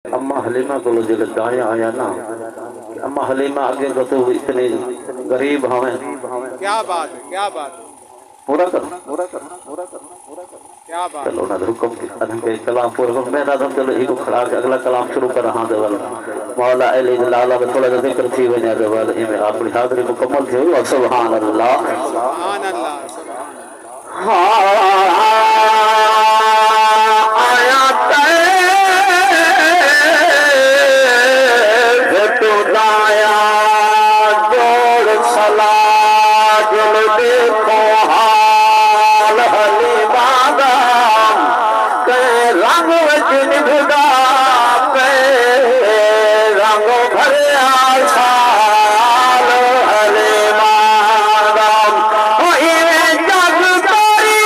अम्मा हलीमा को जो दाया आया ना, अम्मा हलीमा आगे को तो इतने गरीब हमें। क्या बात है, क्या बात है। पूरा कर क्या बात। चलो ना हुक्म के कलाम पूरा मैं दादा चलो एक खड़ा के अगला कलाम शुरू कर रहा दे वाला मौला अली लाला में थोड़ा जिक्र थी वने दे वाला इमे अपनी हाजिरी मुकम्मल थी। सुभान अल्लाह सुभान अल्लाह। आया तो दाया जोड़ सला जुल देखो हाल हली बागा के रंग वजन भुदा के रंग भरे आसाल हले मागा जग तारी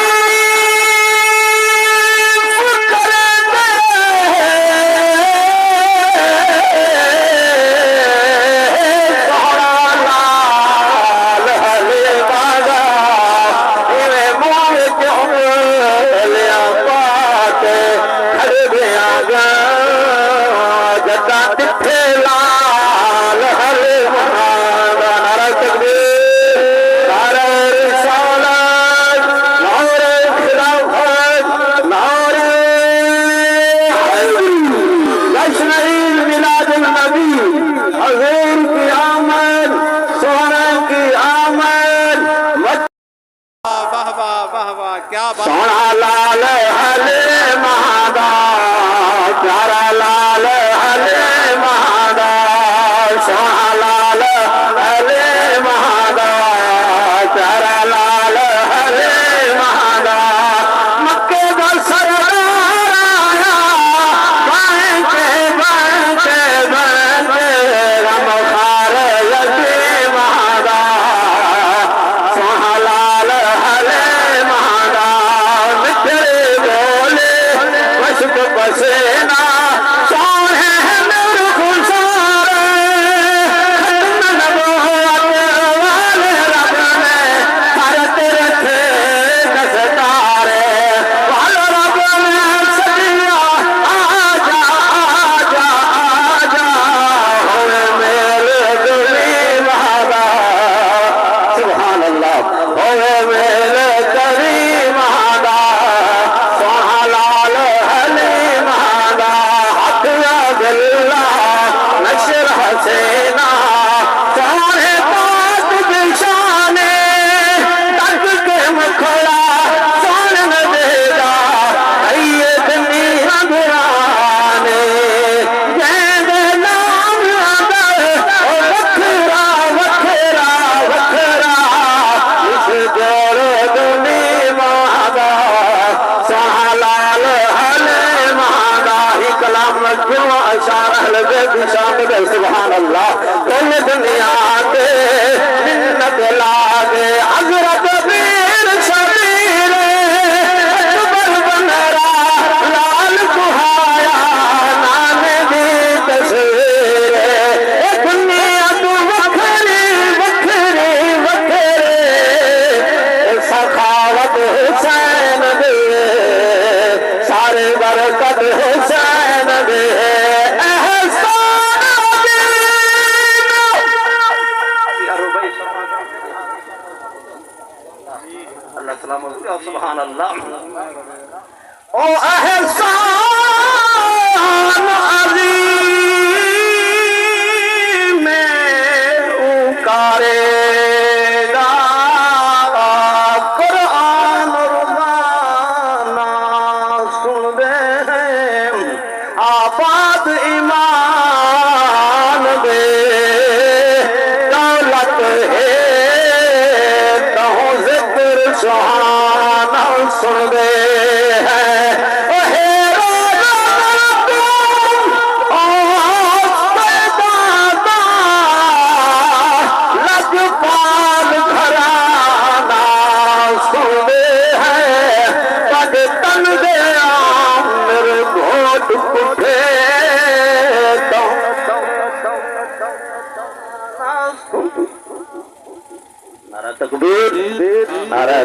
सोना लाल हले मादा प्यारा लाल हले महादा सोहा लाल हले महादा प्यारा लाल हले महादा मक्के का सरदार आया बांके बांके बांके गम खार यती महादा सोहा लाल हले महादा मिठे बोले मशक पसेना सोहे मेरे खुशारे खत्म नबूवत वाले रब ने भारत रखे दस्तारे वाले रब ने सदिया आजा आजा आजा होवे मेरे दिली महादा सुभान अल्लाह होवे मेरे करी महादा सोहा लाल हली महादा हथिया दिल्ला नशर हसेना सोहे पाक दिशाने तक के मुखड़ा सोन न देगा ये दुनिया घराने जैसे नाम अगर ओ वखरा वखरा वखरा इस जोड़े दुनी महादा सोहा लाल हले महादा ही कलाम क्यों अशार लगे दिशान दे सुभान अल्लाह कुल दुनिया के मिन्नत लागे हजरत वीर शबीर अकबर बनरा लाल कुहाया नाने दी तस्वीर ए दुनिया तू वखरी वखरी वखरे सखावत हुसैन दे सारे बरकत हुसैन दे एहसान दे अल्लाह सलाम सुभान अल्लाह ओ एहसान अज़ीम में उकारेगा कुरान रुबाना सुन दे आबाद ईमान दे दौलत है कहो जिक्र सुहाना सुन दे नारा तकबीर नारा